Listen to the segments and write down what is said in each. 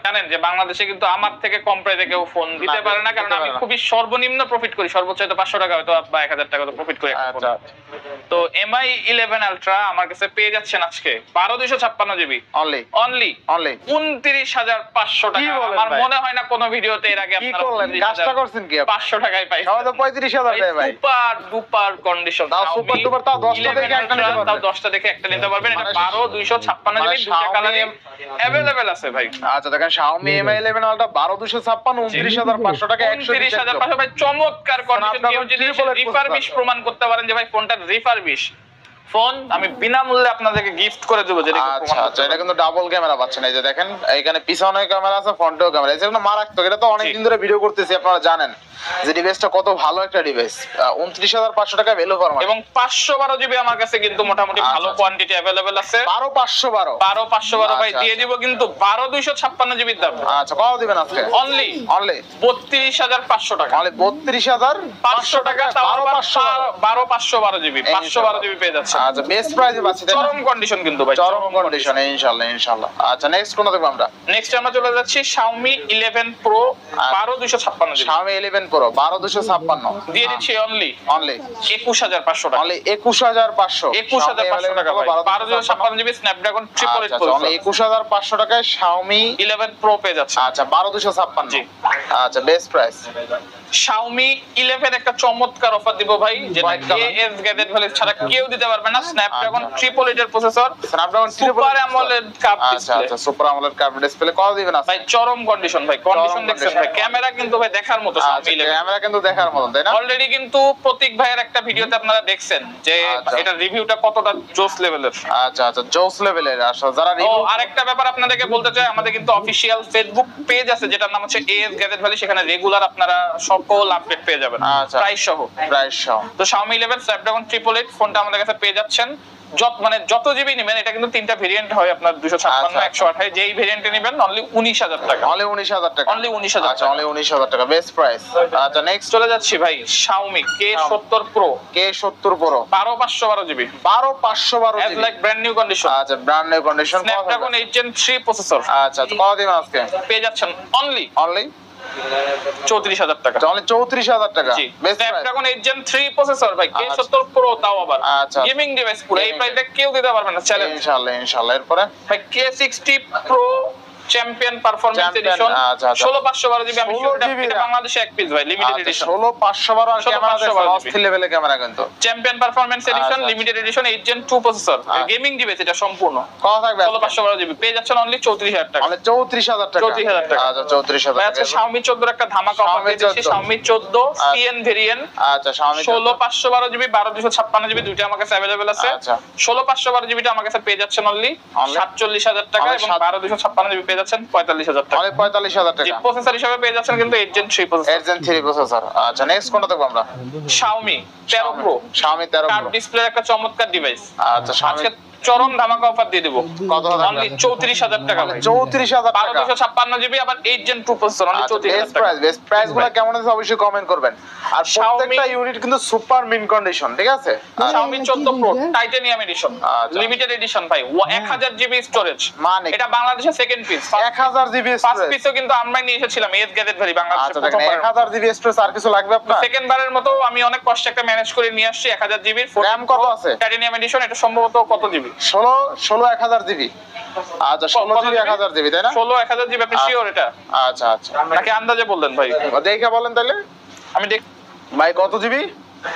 জানেন যে বাংলাদেশে কিন্তু আমার থেকে কম প্রাইসে কেউ ফোন দিতে পারে না, কারণ আমি খুবই সর্বনিম্ন প্রফিট করি, সর্বোচ্চ হয়তো 500 টাকা হয়তো বা 1000 টাকা তো প্রফিট করি। আচ্ছা, তো MI 11 আলট্রা আমার কাছে পেয়ে যাচ্ছেন আজকে 12256 জিবি অনলি 29500 টাকা। আমার মনে হয় না কোনো ভিডিওতে এর আগে আপনারা কাজটা করছেন কি 500 টাকায় পাই, হয়তো 35000 টাকা ভাই। সুপার ডুপার কন্ডিশন, তাও সুপার ডুপার, তাও 10টা দেখে একটা নিতে পারবেন, তাও 10টা দেখে একটা নিতে পারবেন। এটা 12256 জিবি, দুটো কালারে अवेलेबल আছে ভাই। আচ্ছা দেখেন Xiaomi Mi 11 Ultra 12256 29500 টাকা 29500 ভাই, চমৎকার কন্ডিশন। কেউ যদি রিফারবিশ প্রমাণ করতে পারেন যে ভাই ফোনটা রিফারবিশ ফোন, আমি বিনামূল্যে আপনাদেরকে গিফট করে দেব। যেটা আচ্ছা এটা কিন্তু ডাবল ক্যামেরা পাচ্ছেন, এই যে দেখেন এখানে পিছনে ক্যামেরা আছে, ফ্রন্টেও ক্যামেরা। এটা কিন্তু মারাত্মক, এটা তো অনেক দিন ধরে ভিডিও করতেছি, আপনারা জানেন যে ডিভাইসটা কত ভালো একটা ডিভাইস। 29500 টাকা ভ্যালু ফর মানি, এবং 512 জিবি আমার কাছে কিন্তু মোটামুটি ভালো কোয়ান্টিটি अवेलेबल আছে। 12512 ভাই দিয়ে দিব কিন্তু 12256 জিবি দাম। আচ্ছা কত দিবেন আজকে? অনলি 32500 টাকা, অনলি 32500 টাকা 12512 জিবি 512 জিবি পেয়ে যাচ্ছে। আচ্ছা বেস্ট প্রাইসে পাচ্ছি, চরম কন্ডিশন কিন্তু ভাই, চরম কন্ডিশন ইনশাআল্লাহ। আচ্ছা নেক্সট কোন দেখব আমরা? নেক্সট আমরা চলে যাচ্ছি Xiaomi 11 Pro 12256 GB. Xiaomi 11 Pro 12256 দিয়ে দিচ্ছি অনলি 21500 টাকা, অনলি 21500 টাকা ভাই, 12256 GB Snapdragon triple eight only 21500 টাকায় Xiaomi 11 Pro পেয়ে যাচ্ছে। আচ্ছা 12256 আচ্ছা বেস্ট প্রাইস। Xiaomi 11 একটা চমৎকার অফার দিব ভাই, যেটা AS গ্যাজেট ভ্যালি ছাড়া কেউ দিতে পারবে না। স্ন্যাপড্রাগন ট্রিপল এইট এর processor, Snapdragon super AMOLED curve display. আচ্ছা সুপার অ্যামোলেড কার্ভ ডিসপ্লে কত দিবেন ভাই? চরম কন্ডিশন ভাই, কন্ডিশন দেখছেন ভাই, ক্যামেরা কিন্তু ভাই দেখার মতো। Xiaomi 11 ক্যামেরা কিন্তু দেখার মতো, তাই না? অলরেডি কিন্তু প্রতীক ভাইয়ের একটা ভিডিওতে আপনারা দেখছেন যে এটা রিভিউটা কতটা জোস লেভেলের। আচ্ছা জোস লেভেলের। আসলে যারা রিভিউ, আরেকটা ব্যাপার আপনাদেরকে বলতে চাই, আমাদের কিন্তু অফিশিয়াল ফেসবুক পেজ আছে যেটার নাম হচ্ছে AS গ্যাজেট ভ্যালি, সেখানে রেগুলার আপনারা সকল আপডেট পেয়ে যাবেন প্রাইস সহ। তো Xiaomi 11 স্ন্যাপড্রাগন ট্রিপল এইট ফোনটা আমাদের কাছে পেয়ে যাচ্ছেন। যত জিবি নেবেন, এটা কিন্তু তিনটা ভেরিয়েন্ট হয় আপনার, 256 128, যেই ভেরিয়েন্টে নেবেন অনলি 19000 টাকা, অনলি 19000 টাকা, অনলি 19000 আচ্ছা অনলি 19000 টাকা বেস্ট প্রাইস। আচ্ছা নেক্সট চলে যাচ্ছি ভাই Xiaomi K70 Pro 12512 GB 12512 as like brand new condition. আচ্ছা brand new condition, Snapdragon 8 Gen 3 processor. আচ্ছা কত দিন আজকে পেয়ে যাচ্ছেন অনলি 34000 টাকা, অনলি 34000 টাকা best price. Snapdragon 8 Gen 3 processor ভাই, K70 Pro তাও আবার গেমিং ডিভাইস, পুরো এই প্রাইসে কেউ দিতে পারবে না, চ্যালেঞ্জ। ইনশাআল্লাহ এরপরে ভাই K60 Pro champion performance edition 16512 GB. আমি এটা বাংলাদেশে এক পিস ভাই, লিমিটেড এডিশন 16512 আর ক্যামেরা দেখো অস্থির লেভেলের ক্যামেরা কিন্তু। Champion performance addition limited addition 8 Gen 2 processor, gaming device এটা সম্পূর্ণ। কত থাকবে? 16512 জিবি পেয়ে যাচ্ছেন অনলি 34000 টাকা, অনলি 34000 টাকা, 34000 টাকা। আচ্ছা 34000 টাকা। আচ্ছা Xiaomi 14 এর একটা ধামাকা অফার দিয়েছি, Xiaomi 14 CN ভেরিয়েন্ট। আচ্ছা Xiaomi 16512 জিবি 12256 জিবি দুইটা আমার কাছে अवेलेबल আছে। আচ্ছা 16512 জিবিটা আমার কাছে পেয়ে যাচ্ছেন অনলি 47000 টাকা, এবং 12256 জিবি পেয়ে যাচ্ছেন 45000 টাকা, অনলি 45000 টাকা। প্রসেসর হিসেবে পেয়ে যাচ্ছেন কিন্তু 8 Gen 3 প্রসেসর, 8 Gen 3 প্রসেসর। আচ্ছা নেক্সট কোনটা দেখব আমরা? Xiaomi 13 Pro Xiaomi 13 curve display একটা চমৎকার ডিভাইস। আচ্ছা Xiaomi চরম ধামাকা অফার দিয়ে দেব, কত অনলি 34000 টাকা, 34000 টাকা, 12256 জিবি আবার 8 Gen 2 প্রসেসর, অনলি 34000 টাকা। বেস্ট প্রাইসগুলো কেমন আছে অবশ্যই কমেন্ট করবেন। আর প্রত্যেকটা ইউনিট কিন্তু সুপার মিন কন্ডিশন, ঠিক আছে? Xiaomi 14 Pro titanium edition, limited edition ভাই, 1000 জিবি স্টোরেজ, মানে এটা বাংলাদেশের second piece, 1000 GB storage. First পিসও কিন্তু আমরাই নিয়ে এসেছিলাম এস গ্যাজেট ভ্যালি বাংলাদেশে প্রথম। 1000 জিবি স্টোরেজ আর কিছু লাগবে আপনার? সেকেন্ড বারের মতো আমি অনেক কষ্ট একটা ম্যানেজ করে নিয়ে আসছি 1000 জিবির। RAM কত আছে? টাইটানিয়াম এডিশন, এটা সম্ভবত কত জিবি? 16 1000 জিবি। আচ্ছা 16 জিবি 1000 জিবি, তাই না? 16 1000 জিবি, আপনি শিওর এটা? আচ্ছা নাকি আন্দাজে বললেন ভাই? দেখে বলেন তাহলে। আমি দেখ ভাই কত জিবি?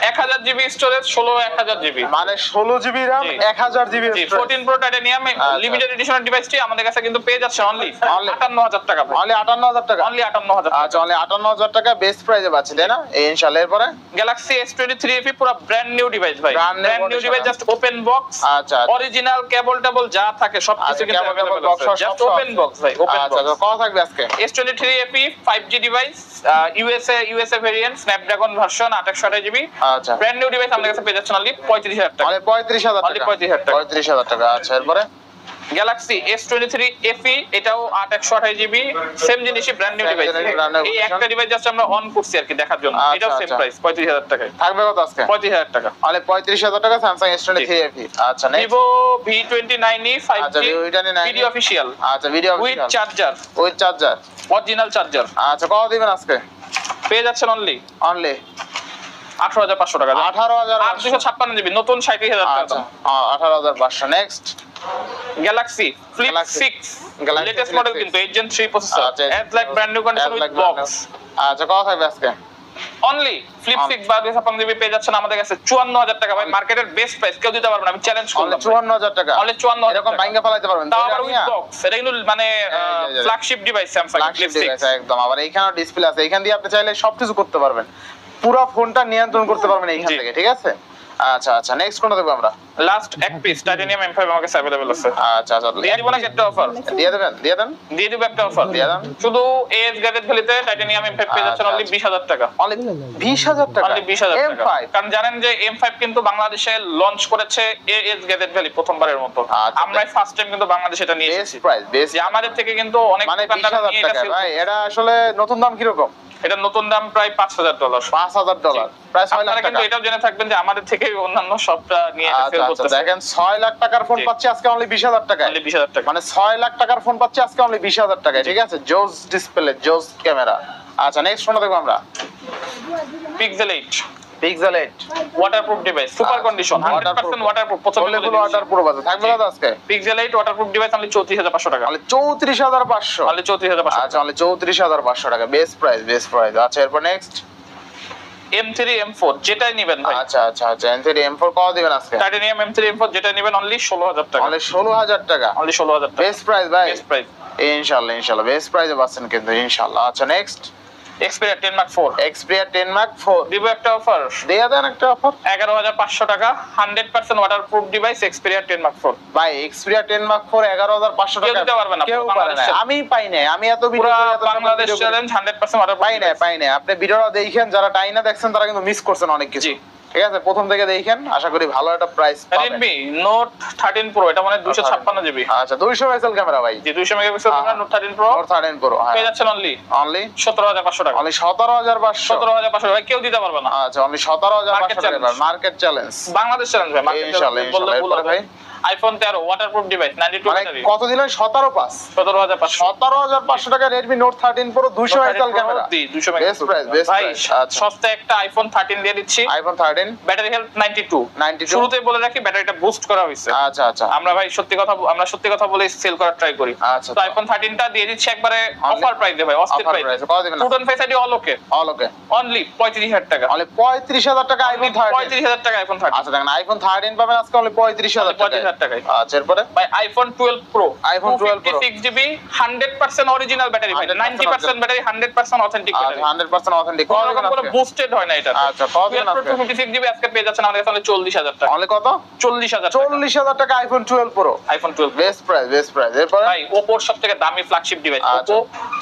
1000 জিবি স্টোরেজ, 16 1000 জিবি, মানে 16 GB RAM 1000 GB storage. 14 Pro titanium limited এডিশনের ডিভাইসটি আমাদের কাছে কিন্তু পেয়ে যাচ্ছে অনলি 58000 টাকা, অনলি 58000 টাকা, অনলি 58000। আচ্ছা অনলি 58000 টাকা বেস্ট প্রাইসে পাচ্ছি, তাই না? ইনশাআল্লাহ এরপরে Galaxy S23 FE পুরো ব্র্যান্ড নিউ ডিভাইস ভাই, brand new device, just open box. আচ্ছা অরিজিনাল কেবল টেবল যা থাকে সবকিছু কিন্তু अवेलेबल আছে, জাস্ট ওপেন বক্স ভাই, ওপেন বক্স। আচ্ছা কত থাকবে আজকে? S23 FE 5G device, USA variant, Snapdragon version 2800 GB. আচ্ছা ব্র্যান্ড নিউ ডিভাইস আমাদের কাছে পেয়ে যাচ্ছেন অনলি 35000 টাকা, অনলি 35000 টাকা, অনলি 35000 টাকা, 35000 টাকা। আচ্ছা এরপরে গ্যালাক্সি S23 FE, এটাও 8128GB, সেম জিনিসই, ব্র্যান্ড নিউ ডিভাইস। এই একটা ডিভাইস জাস্ট আমরা অন করছি আর কি দেখার জন্য। এটাও সেম প্রাইস 35000 টাকায় থাকবে। কত আজকে? 35000 টাকা। তাহলে 35000 টাকা স্যামসাং S23 FE। আচ্ছা নেক্সট Vivo V29e 5G আচ্ছা V29 ভিডিও অফিশিয়াল। আচ্ছা video with charger, original charger. আচ্ছা কত দিবেন আজকে? পেয়ে যাচ্ছেন অনলি 18500 টাকা। 18500 856GB, নতুন 37000 টাকা। আচ্ছা 18500। Next Galaxy flip 6 latest model কিন্তু 8 Gen 3 processor, age like brand new condition with box. আচ্ছা কত থাকবে আজকে? অনলি ফ্লিপ 6 বা 256GB পেয়ে যাচ্ছেন আমাদের কাছে 54000 টাকা। ভাই মার্কেটের বেস্ট প্রাইস, কেউ দিতে পারবে না, আমি চ্যালেঞ্জ করলাম। 54000 টাকা অনলি 54000 এরকম ভাঙা ফেলাইতে পারবেন তাও আবার উইথ বক্স। এটা কিন্তু মানে ফ্ল্যাগশিপ ডিভাইস স্যামসাং ফ্লিপ 6 একদম। আবার এইখানে ডিসপ্লে আছে, এখান দিয়ে আপনি চাইলে সবকিছু করতে পারবেন, পুরো ফোনটা নিয়ন্ত্রণ করতে পারবেন এইখান থেকে, ঠিক আছে? আচ্ছা আচ্ছা নেক্সট কোনটা দেখব আমরা? লাস্ট এক পিস টাইটানিয়াম M5 আমার কাছে अवेलेबल আছে। আচ্ছা আচ্ছা দিয়ে দিব না একটা অফার? দিয়ে দেন দিয়ে দিব একটা অফার। দিয়ে দেন। শুধু এস গ্যাজেট ভ্যালিতে টাইটানিয়াম M5 পেয়ে যাচ্ছেন অনলি 20000 টাকা। অনলি 20000 টাকা? অনলি 20000 টাকা। কারণ জানেন যে M5 কিন্তু বাংলাদেশে লঞ্চ করেছে এস গ্যাজেট ভ্যালি প্রথমবারের মতো। আমরা ফার্স্ট টাইম কিন্তু বাংলাদেশে এটা নিয়ে এসেছি। Best price, best. যে আমাদের থেকে কিন্তু অনেক মানে দোকানদার 20000 নিয়ে এটা টাকা। সেল ভাই এটা আসলে নতুন দাম কি রকম? এটা নতুন দাম প্রায় $5000। $5000 প্রায় 6 লাখ আপনারা টাকা। কিন্তু এটাও জেনে থাকবেন যে আমাদের থেকে অন্যান্য সবটা নিয়ে এটা সেল আচ্ছা করতেছে। দেখেন 6 লাখ টাকার ফোন পাচ্ছি আজকে অনলি 20000 টাকায়। অনলি 20000 টাকা। মানে 6 লাখ টাকার ফোন পাচ্ছি আজকে অনলি 20000 টাকায়, ঠিক আছে? জোস ডিসপ্লে, জোস ক্যামেরা। আচ্ছা নেক্সট ফোন দেখব আমরা। Pixel 8 waterproof device, super condition, 100% waterproof. প্রথমে বলে ওয়াটারপ্রুফ আছে, থাকবে দাদা আজকে? পিক্সেল 8 ওয়াটারপ্রুফ ডিভাইস অনলি 34500 টাকা। অনলি 34500। অনলি 34500। আচ্ছা অনলি 34500 টাকা, বেস্ট প্রাইস, বেস্ট প্রাইস। আচ্ছা এরপর নেক্সট M3 M4 যেটাই নেবেন ভাই। আচ্ছা আচ্ছা আচ্ছা M3 M4 কত দিবেন আজকে? টাইটানিয়াম M3 M4 যেটা নেবেন অনলি 16000 টাকা। অনলি 16000 টাকা। অনলি 16000 টাকা। বেস্ট প্রাইস ভাই, বেস্ট প্রাইস। ইনশাআল্লাহ বেস্ট প্রাইসে পাচ্ছেন কিন্তু ইনশাআল্লাহ। আচ্ছা next Xperia 10 Mark 4 Xperia 10 Mark 4 দিব একটা অফার। দেয়া দেন একটা অফার। 11500 টাকা, 100% ওয়াটারপ্রুফ ডিভাইস Xperia 10 Mark 4। ভাই Xperia 10 Mark 4 11500 টাকা কেউ দিতে পারবে না। কেউ পারে না। আমি পাই না, আমি এত পুরো ভিডিও বাংলাদেশ চ্যালেঞ্জ 100% ওয়াটারপ্রুফ পাই না। আপনি ভিডিওটা দেখেন, যারা টাইনা দেখছেন তারা কিন্তু মিস করছেন অনেক কিছু, ঠিক আছে? প্রথম থেকে দেখেন, আশা করি ভালো একটা প্রাইস পাবেন। Redmi Note 13 Pro এটা মানে 256GB। আচ্ছা 200 মেগাপিক্সেল ক্যামেরা ভাই। জি 200 megapixel camera Note 13 Pro। Note 13 Pro পেয়ে যাচ্ছেন অনলি 17500 টাকা। অনলি 17500। 17500 ভাই কেউ দিতে পারবে না। আচ্ছা অনলি 17500 টাকা, মার্কেট চ্যালেঞ্জ, বাংলাদেশ চ্যালেঞ্জ ভাই। মার্কেট চ্যালেঞ্জ বললে ভুল হবে ভাই। IPhone 13 waterproof device 92 battery. কত দিলেন? 17500। 17500 টাকা Redmi Note 13 Pro 200 megapixel camera. জি 200 বেস্ট মেগাপিক্সেল প্রাইস, বেস্ট ভাই। প্রাইস। আচ্ছা সস্তা একটা আইফোন 13 দিয়ে দিচ্ছি। IPhone 13 battery health 92। 92 শুরুতেই বলে রাখি ব্যাটারিটা বুস্ট করা হয়েছে। আচ্ছা আচ্ছা আমরা ভাই সত্যি কথা বলে সেল করার ট্রাই করি। আচ্ছা তো আইফোন 13 টা দিয়ে দিচ্ছি একবারে অফার প্রাইসে ভাই, অস্থির প্রাইসে। কত দিবেন? 225 অল ওকে অনলি 35000 টাকা। অনলি 35000 টাকা আইফোন 13। 35000 টাকা আইফোন 13। আচ্ছা দেখেন আইফোন 13 পাবেন আজকে অনলি 35000 টাকা। 35000 টাকায়। আচ্ছা এরপরে ভাই iPhone 12 Pro iPhone 12 Pro 56GB 100% original battery ভাই, 90% ব্যাটারি 100% অথেন্টিক ব্যাটারি। 100% অথেন্টিক। কোনো রকম কোনো বুস্টেড হয় না এটা। আচ্ছা কত দিবেন আজকে? 56GB আজকে পেয়ে যাচ্ছেন আমাদের কাছে 40000 টাকা। অনলি কত? 40000 টাকা। 40000 টাকা iPhone 12 Pro। IPhone 12 best price, best price. এরপরে ভাই Oppo সবথেকে দামি flagship device Oppo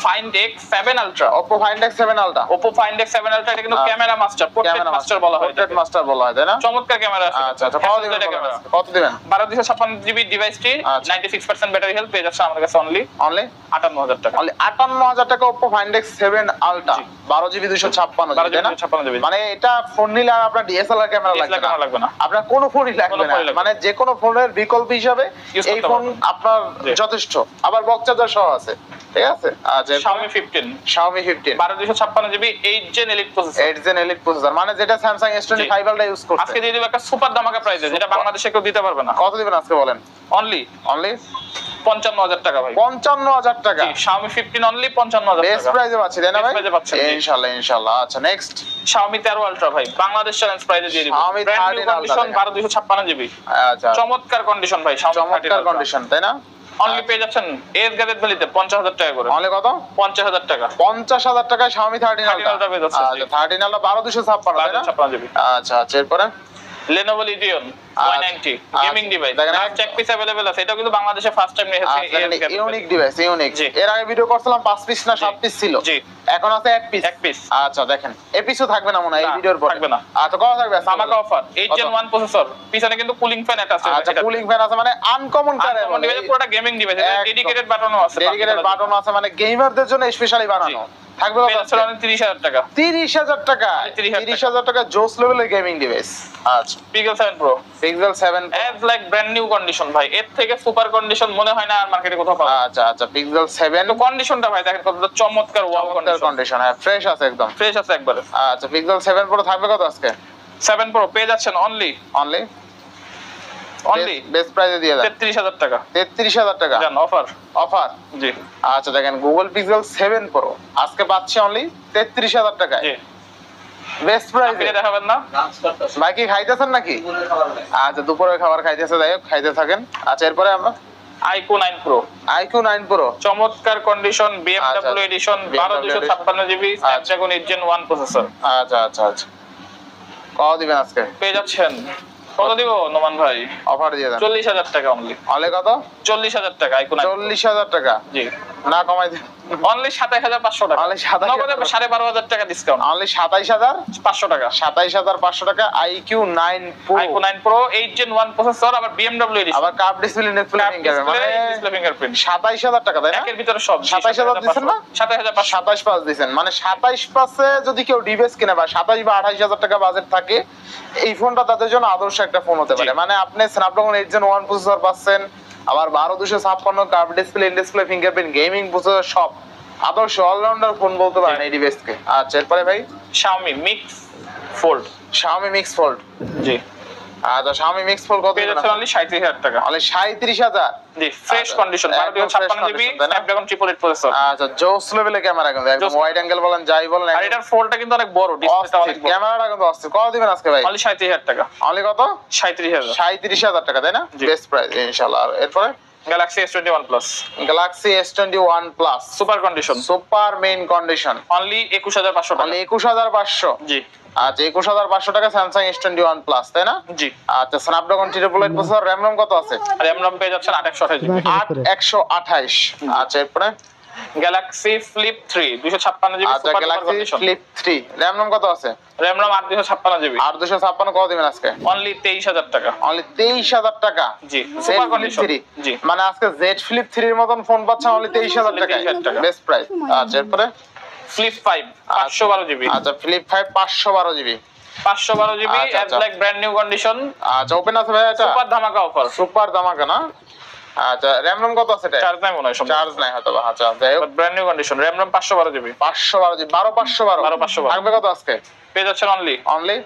Find X7 Ultra। Oppo Find X7 Ultra। Oppo Find X7 Ultra এটা কিন্তু ক্যামেরা মাস্টার, পোর্ট্রেট মাস্টার বলা হয়। পোর্ট্রেট মাস্টার বলা হয় তাই না? চমৎকার ক্যামেরা আছে। আচ্ছা আচ্ছা কত দিবেন? কত দিবেন? 12256GB ডিভাইসটি 96% ব্যাটারি হেলথ পেয়ে যাচ্ছে আমাদের কাছে অনলি 58000 টাকা। অনলি 58000 টাকা Oppo Find X7 Ultra 12GB 256GB তাই না? মানে এটা ফোন নিলে আর আপনার DSLR ক্যামেরা লাগবে না, আপনার কোনো ফোনই লাগবে না। মানে যে কোনো ফোনের বিকল্প হিসাবে এই ফোন আপনার যথেষ্ট। আবার বক্স চার্জার সহ আছে, ঠিক আছে? আচ্ছা Xiaomi 15 12256GB 8 Gen Elite processor. 8 Gen Elite processor মানে যেটা Samsung S25 Ultra ইউজ করছে। আজকে দিয়ে দিব একটা সুপার দামাকা প্রাইসে, যেটা বাংলাদেশে কেউ দিতে পারবে না। কত দিবেন আজকে বলেন? অনলি 55000 টাকা ভাই। 55000 টাকা। Xiaomi 15 অনলি 55000 টাকা। বেস্ট প্রাইসে পাচ্ছি তাই না ভাই? ইনশাআল্লাহ। আচ্ছা নেক্সট Xiaomi 13 Ultra ভাই বাংলাদেশ চ্যালেঞ্জ প্রাইসে দিয়ে দিব। Xiaomi 13 condition 12256GB। আচ্ছা চমৎকার কন্ডিশন ভাই, Xiaomi 13 চমৎকার কন্ডিশন তাই না? অনলি পেয়ে যাচ্ছেন এস গ্যাজেট ভ্যালিতে 50000 টাকা করে। অনলি কত? 50000 টাকা। 50000 টাকায় Xiaomi 13 Ultra পেয়ে যাচ্ছে। আচ্ছা 13 Ultra 12256 তাই না? 56GB। আচ্ছা আচ্ছা এরপরে Lenovo Legion Y90 gaming device last এক পিস अवेलेबल আছে। এটা কিন্তু বাংলাদেশে ফার্স্ট টাইম এসেছে। Unique device, unique. এর আগে ভিডিও করছিলাম 5 পিস না 7 পিস ছিল। জি, এখন আছে 1 পিস। 1 পিস। আচ্ছা দেখেন এই পিসও থাকবে না মনে হয় এই ভিডিওর পর। থাকবে না। আচ্ছা কত থাকবে? আমাকে অফার 8 Gen 1 প্রসেসর, পিছনে কিন্তু কুলিং ফ্যান এটা আছে। আচ্ছা কুলিং ফ্যান আছে, মানে আনকমন কারে বলে। ডিভাইস পুরোটা গেমিং ডিভাইস, ডেডিকেটেড বাটনও আছে। ডেডিকেটেড বাটন আছে, মানে গেমারদের জন্য স্পেশালি বানানো। থাকবে কত? 30,000 টাকা। 30,000 টাকা। 30,000 টাকা জোস লেভেলের গেমিং ডিভাইস। আচ্ছা Pixel 7 Pro, Pixel 7 age like brand new condition ভাই। এর থেকে সুপার কন্ডিশন মনে হয় না আর মার্কেটে কোথাও পাবেন। আচ্ছা আচ্ছা Pixel 7 তো কন্ডিশনটা ভাই দেখেন কতটা চমৎকার, ওয়াও কন্ডিশন। হ্যাঁ ফ্রেশ আছে একদম, ফ্রেশ আছে একবারে। আচ্ছা Pixel 7 Pro থাকবে কত আজকে? 7 Pro পেয়ে যাচ্ছেন অনলি বেস্ট প্রাইসে দিয়ে দেন 33,000 টাকা। 33,000 টাকা জান অফার। অফার। জি আচ্ছা দেখেন Google Pixel 7 Pro আজকে পাচ্ছি অনলি 33,000 টাকায়। জি বেস্ট প্রাইসে। আপনি দেখাবেন না? ভাই কি খাইতেছেন নাকি? আচ্ছা দুপুরের খাবার খাইতেছে, যাই হোক খাইতে থাকেন। আচ্ছা এরপরে আমরা iQ 9 Pro, iQ 9 Pro চমৎকার condition, BMW edition, 12256 GB, Snapdragon 8 Gen 1 processor. আচ্ছা আচ্ছা আচ্ছা কত দিবেন আজকে? পেয়ে যাচ্ছেন কত দিব নোমান ভাই? অফার দিয়ে দেন 40,000 টাকা অনলি। অলে কত? 40,000 টাকা iQ 9 40,000 টাকা। জি না কমাই দেন অনলি 27,500 টাকা। অনলি 27,000 নগদে 12,500 টাকা ডিসকাউন্ট। অনলি 27,500 টাকা। 27,500 টাকা iQ 9 Pro। iQ 9 Pro 8 Gen 1 processor, আবার BMW এডিশন, আবার কার্ভ ডিসপ্লে ডিসপ্লে ফিঙ্গার, মানে ডিসপ্লে ফিঙ্গারপ্রিন্ট। 27,000 টাকা তাই না? একের ভিতরে সব 27,000 দিবেন না? 27,500 27,500 দিবেন, মানে 27,500 যদি কেউ ডিভাইস কিনে বা 27 বা 28,000 টাকা বাজেট থাকে, এই ফোনটা তাদের জন্য আদর্শ একটা ফোন হতে পারে। মানে আপনি Snapdragon 8 Gen 1 প্রসেসর পাচ্ছেন, আবার 12256 curve display display fingerprint gaming processor, সব আদর্শ অলরাউন্ডার ফোন বলতে পারেন এই ডিভাইসকে। আচ্ছা এরপরে ভাই Xiaomi Mix Fold। Xiaomi Mix Fold। জি আচ্ছা Xiaomi Mix Fold কত পেয়ে যাচ্ছেন অনলি 37,000 টাকা। অনলি 37,000। জি fresh condition, 12256 GB, Snapdragon 888 processor. আচ্ছা জোস লেভেলে ক্যামেরা, কিন্তু একদম ওয়াইড অ্যাঙ্গেল বলেন যাই বলেন, আর এটার ফোল্ডটা কিন্তু অনেক বড়, ডিসপ্লেটা অনেক বড়। ক্যামেরাটা কিন্তু অস্থির। কত দিবেন আজকে ভাই? অনলি 37,000 টাকা। অনলি কত? 37,000। 37,000 টাকা তাই না? বেস্ট প্রাইস ইনশাআল্লাহ। আর এরপরে Galaxy S21 Plus, Galaxy S21 Plus super condition, super main condition, only 21,500 টাকা। অনলি 21,500। জি আচ্ছা 21,500 টাকা Samsung S21 Plus তাই না? জি আচ্ছা Snapdragon 888 প্রসেসর, RAM ROM কত আছে? RAM ROM পেয়ে যাচ্ছেন 828 জিবি। 828। আচ্ছা এরপরে Galaxy Flip 3 256 জিবি, আচ্ছা super Galaxy condition, Flip 3 RAM ROM কত আছে? RAM ROM 856 জিবি, 856 কত দিবেন আজকে? অনলি 23,000 টাকা। অনলি 23,000 টাকা। জি সুপার কন্ডিশন। জি মানে আজকে Z Flip 3 এর মতন ফোন পাচ্ছেন অনলি 23,000 টাকা। 23,000 টাকা। Best price. আচ্ছা এরপরে Flip 5 512 জিবি। আচ্ছা Flip 5 512 জিবি। 512 জিবি, আচ্ছা, age like brand new condition. আচ্ছা ওপেন আছে ভাই এটা? সুপার ধামাকা অফার। সুপার দামাকা না? আচ্ছা RAM ROM কত আছে এটা? চার্জ নাই মনে হয়, চার্জ নাই হয়তো। আচ্ছা যাই হোক brand new condition, RAM ROM 512 GB. 512 GB 12512 12512 থাকবে কত আজকে? পেয়ে যাচ্ছেন অনলি অনলি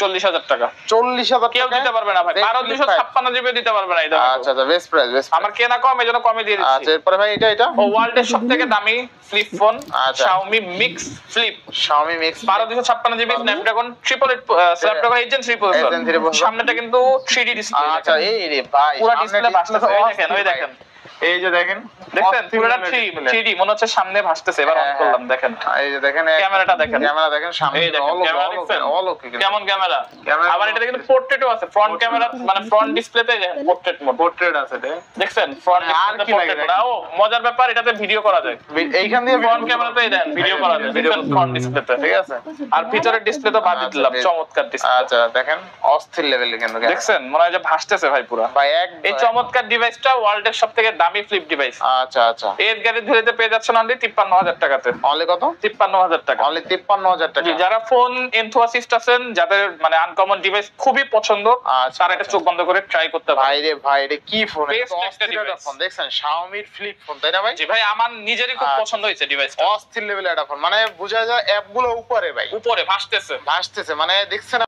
40,000 টাকা। 40,000 কেউ টাকা দিতে পারবে না ভাই, 1256 জিবি দিতে পারবে না এই দামে। আচ্ছা আচ্ছা বেস্ট প্রাইস বেস্ট। আমার কেনা কম, এজন্য কমে দিয়ে দিচ্ছি। আচ্ছা এরপরে ভাই এটা ও ওয়ার্ল্ডের সবথেকে দামি ফ্লিপ ফোন, আচ্ছা। Xiaomi Mix Flip, Xiaomi Mix 1256 GB, Snapdragon 888 Gen 3 processor. Gen 3 processor. সামনেটা কিন্তু 3D ডিসপ্লে। আচ্ছা এই রে ভাই পুরো সামনে ডিসপ্লে ভাসতেছে, ওই দেখেন ওই দেখেন, এই যে দেখেন দেখছেন পুরোটা 3D মনে হচ্ছে সামনে ভাসতেছে। এবার অন করলাম দেখেন, এই যে দেখেন ক্যামেরাটা দেখেন, ক্যামেরা দেখেন সামনে এই দেখেন ক্যামেরা দেখছেন, অল ওকে কেমন ক্যামেরা। ক্যামেরা আবার এটাতে কিন্তু পোর্ট্রেটও আছে, ফ্রন্ট ক্যামেরা মানে ফ্রন্ট ডিসপ্লেতে দেখেন পোর্ট্রেট মোড। পোর্ট্রেট আছে এটা দেখছেন ফ্রন্ট আর কি লাগে ডিসপ্লেতে। ও মজার ব্যাপার, এটাতে ভিডিও করা যায়। এইখান দিয়ে ফ্রন্ট ক্যামেরাতেই দেন ভিডিও করা যায়, ভিডিও ফ্রন্ট ডিসপ্লেতে। ঠিক আছে। আর ভিতরের ডিসপ্লে তো বাদ দিলাম, চমৎকার ডিসপ্লে। আচ্ছা দেখেন অস্থির লেভেলে কিন্তু দেখছেন মনে হয় যে ভাসতেছে ভাই পুরো। ভাই এক এই চমৎকার ডিভাইসটা ওয়ার্ল্ডের সবথেকে দামি ফ্লিপ ডিভাইস। আচ্ছা আচ্ছা এর গাড়ি ধরেতে পেয়ে যাচ্ছেন অনলি 53,000 টাকাতে। অনলি কত? 53,000 টাকা। অনলি 53,000 টাকা। জি, যারা ফোন এনথুসিস্ট আছেন, যাদের মানে আনকমন ডিভাইস খুবই পছন্দ, তারা এটা চোখ বন্ধ করে ট্রাই করতে পারে। ভাই রে ভাই এটা কি ফোন? Best একটা device। ফোন দেখছেন Xiaomi Flip ফোন তাই না ভাই? জি ভাই, আমার নিজেরই খুব পছন্দ হয়েছে ডিভাইসটা। অস্থির লেভেলের একটা ফোন, মানে বোঝা যায় অ্যাপ গুলো উপরে ভাই, উপরে ভাসতেছে। ভাসতেছে, মানে দেখছেন